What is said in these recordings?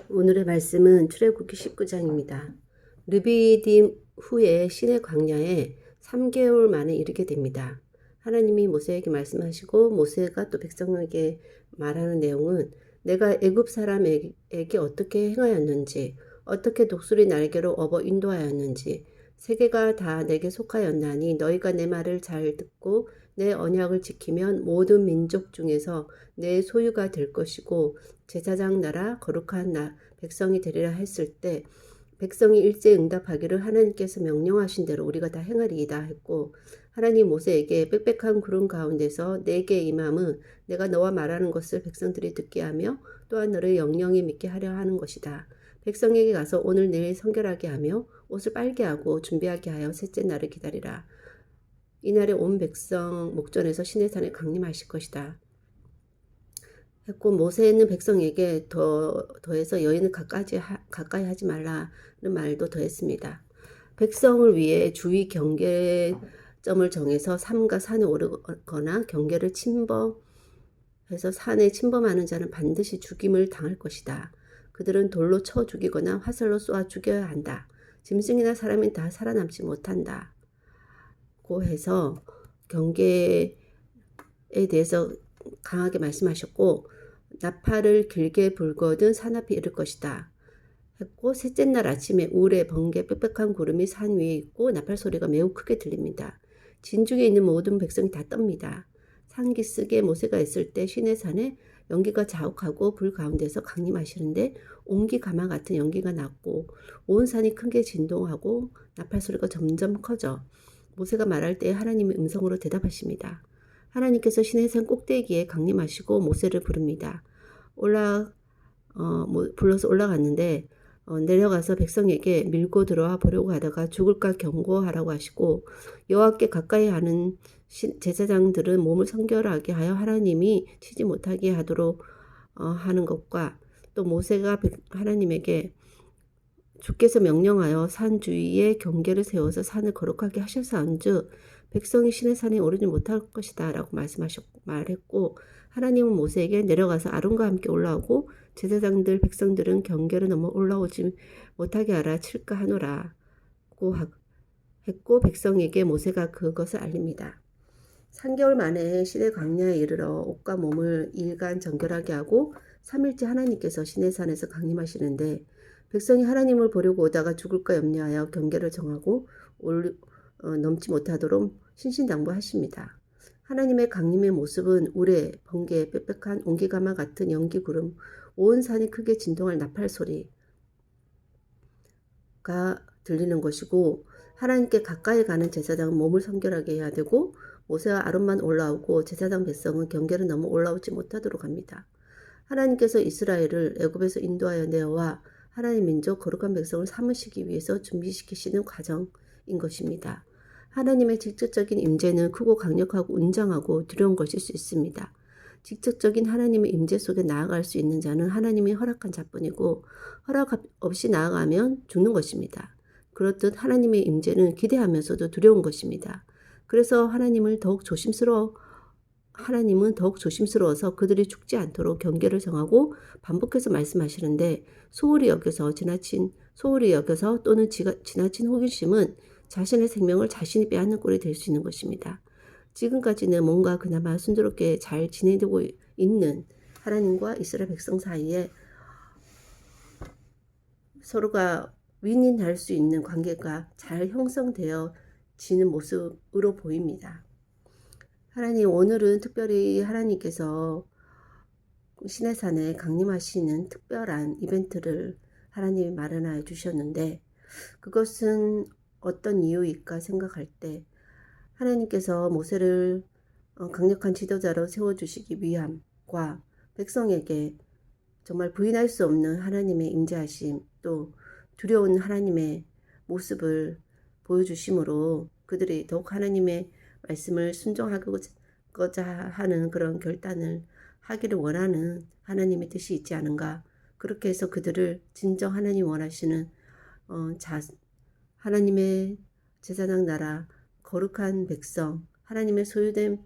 오늘의 말씀은 출애굽기 19장입니다. 르비딤 후에 시내 광야에 3개월 만에 이르게 됩니다. 하나님이 모세에게 말씀하시고 모세가 또 백성에게 말하는 내용은 내가 애굽 사람에게 어떻게 행하였는지, 어떻게 독수리 날개로 업어 인도하였는지, 세계가 다 내게 속하였나니 너희가 내 말을 잘 듣고 내 언약을 지키면 모든 민족 중에서 내 소유가 될 것이고 제사장 나라 거룩한 백성이 되리라 했을 때 백성이 일제 응답하기를 하나님께서 명령하신 대로 우리가 다 행하리이다 했고, 하나님 모세에게 빽빽한 구름 가운데서 내게 임함은 내가 너와 말하는 것을 백성들이 듣게 하며 또한 너를 영영히 믿게 하려 하는 것이다. 백성에게 가서 오늘 내일 성결하게 하며 옷을 빨게 하고 준비하게 하여 셋째 날을 기다리라. 이날에 온 백성 목전에서 시내산에 강림하실 것이다 했고, 모세는 백성에게 더해서 여인을 가까이 하지 말라는 말도 더했습니다. 백성을 위해 주의 경계점을 정해서 삼가 산에 오르거나 경계를 침범해서 산에 침범하는 자는 반드시 죽임을 당할 것이다. 그들은 돌로 쳐 죽이거나 화살로 쏘아 죽여야 한다. 짐승이나 사람이 다 살아남지 못한다. 고 해서 경계에 대해서 강하게 말씀하셨고, 나팔을 길게 불거든 산 앞에 이를 것이다 했고, 셋째 날 아침에 우레, 번개, 빽빽한 구름이 산 위에 있고 나팔 소리가 매우 크게 들립니다. 진중에 있는 모든 백성이 다 떱니다. 산기슭에 모세가 있을 때 시내산에 연기가 자욱하고 불 가운데서 강림하시는데 옹기가마 같은 연기가 났고 온 산이 크게 진동하고 나팔 소리가 점점 커져 모세가 말할 때 하나님의 음성으로 대답하십니다. 하나님께서 시내산 꼭대기에 강림하시고 모세를 부릅니다. 불러서 올라갔는데 내려가서 백성에게 밀고 들어와 보려고 하다가 죽을까 경고하라고 하시고, 여호와께 가까이 하는 제사장들은 몸을 성결하게 하여 하나님이 치지 못하게 하도록 하는 것과, 또 모세가 하나님에게 주께서 명령하여 산 주위에 경계를 세워서 산을 거룩하게 하셔서안즉 백성이 시내산에 오르지 못할 것이다 라고 말했고, 하나님은 모세에게 내려가서 아론과 함께 올라오고 제사장들 백성들은 경계를 넘어 올라오지 못하게 하라 칠까 하노라 고 했고, 백성에게 모세가 그것을 알립니다. 3개월 만에 시내 광야에 이르러 옷과 몸을 일간 정결하게 하고 3일째 하나님께서 시내산에서 강림하시는데, 백성이 하나님을 보려고 오다가 죽을까 염려하여 경계를 정하고 넘지 못하도록 신신당부하십니다. 하나님의 강림의 모습은 우레, 번개, 빽빽한 옹기가마 같은 연기 구름, 온 산이 크게 진동할 나팔 소리가 들리는 것이고, 하나님께 가까이 가는 제사장은 몸을 성결하게 해야 되고 모세와 아론만 올라오고 제사장 백성은 경계를 넘어 올라오지 못하도록 합니다. 하나님께서 이스라엘을 애굽에서 인도하여 내어와 하나님 민족 거룩한 백성을 삼으시기 위해서 준비시키시는 과정인 것입니다. 하나님의 직접적인 임재는 크고 강력하고 웅장하고 두려운 것일 수 있습니다. 직접적인 하나님의 임재 속에 나아갈 수 있는 자는 하나님이 허락한 자뿐이고, 허락 없이 나아가면 죽는 것입니다. 그렇듯 하나님의 임재는 기대하면서도 두려운 것입니다. 그래서 하나님은 더욱 조심스러워서 그들이 죽지 않도록 경계를 정하고 반복해서 말씀하시는데, 소홀히 여겨서 또는 지나친 호기심은 자신의 생명을 자신이 빼앗는 꼴이 될 수 있는 것입니다. 지금까지는 뭔가 그나마 순조롭게 잘 지내고 있는 하나님과 이스라엘 백성 사이에 서로가 윈윈할 수 있는 관계가 잘 형성되어지는 모습으로 보입니다. 하나님, 오늘은 특별히 하나님께서 시내산에 강림하시는 특별한 이벤트를 하나님이 마련하여 주셨는데, 그것은 어떤 이유일까 생각할 때 하나님께서 모세를 강력한 지도자로 세워주시기 위함과 백성에게 정말 부인할 수 없는 하나님의 임재하심, 또 두려운 하나님의 모습을 보여주심으로 그들이 더욱 하나님의 말씀을 순종하고자 하는 그런 결단을 하기를 원하는 하나님의 뜻이 있지 않은가. 그렇게 해서 그들을 진정 하나님 원하시는 하나님의 제사장 나라 거룩한 백성, 하나님의 소유된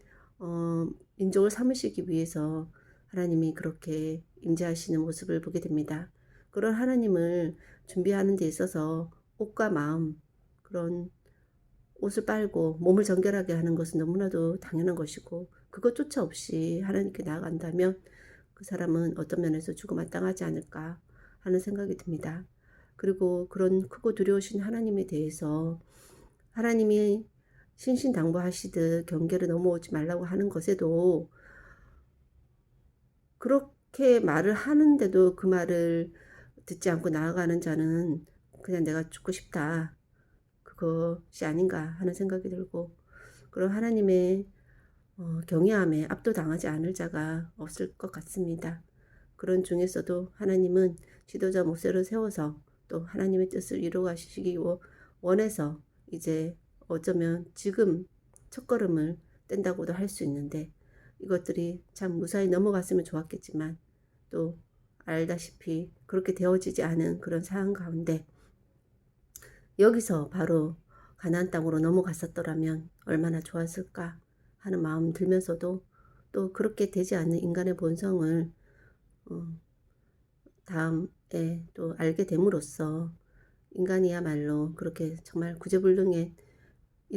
민족을 삼으시기 위해서 하나님이 그렇게 임재하시는 모습을 보게 됩니다. 그런 하나님을 준비하는 데 있어서 옷과 마음, 그런 옷을 빨고 몸을 정결하게 하는 것은 너무나도 당연한 것이고, 그것조차 없이 하나님께 나아간다면 그 사람은 어떤 면에서 죽어마땅하지 않을까 하는 생각이 듭니다. 그리고 그런 크고 두려우신 하나님에 대해서 하나님이 신신당부하시듯 경계를 넘어오지 말라고 하는 것에도 그렇게 말을 하는데도 그 말을 듣지 않고 나아가는 자는 그냥 내가 죽고 싶다, 그것이 아닌가 하는 생각이 들고, 그런 하나님의 경외함에 압도당하지 않을 자가 없을 것 같습니다. 그런 중에서도 하나님은 지도자 모세를 세워서 또 하나님의 뜻을 이루어가시기 원해서 이제 어쩌면 지금 첫걸음을 뗀다고도 할 수 있는데, 이것들이 참 무사히 넘어갔으면 좋았겠지만 또 알다시피 그렇게 되어지지 않은 그런 상황 가운데 여기서 바로 가나안 땅으로 넘어갔었더라면 얼마나 좋았을까 하는 마음 들면서도, 또 그렇게 되지 않는 인간의 본성을 다음에 또 알게 됨으로써 인간이야말로 그렇게 정말 구제불능일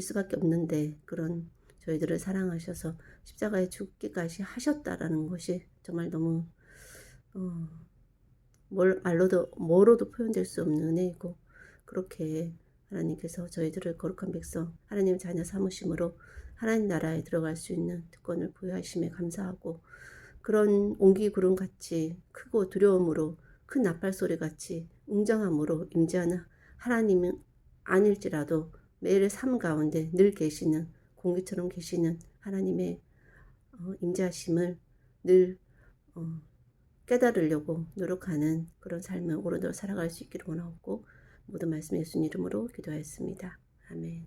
수밖에 없는데, 그런 저희들을 사랑하셔서 십자가에 죽기까지 하셨다라는 것이 정말 너무 뭐로도 표현될 수 없는 은혜이고, 그렇게 하나님께서 저희들을 거룩한 백성, 하나님 자녀 삼으심으로 하나님 나라에 들어갈 수 있는 특권을 부여하심에 감사하고, 그런 옹기 구름 같이 크고 두려움으로 큰 나팔 소리 같이 웅장함으로 임재하는 하나님은 아닐지라도 매일의 삶 가운데 늘 계시는 공기처럼 계시는 하나님의 임재하심을 늘 깨달으려고 노력하는 그런 삶을 오늘도 살아갈 수 있기를 원하고, 모든 말씀 예수님 이름으로 기도하였습니다. 아멘.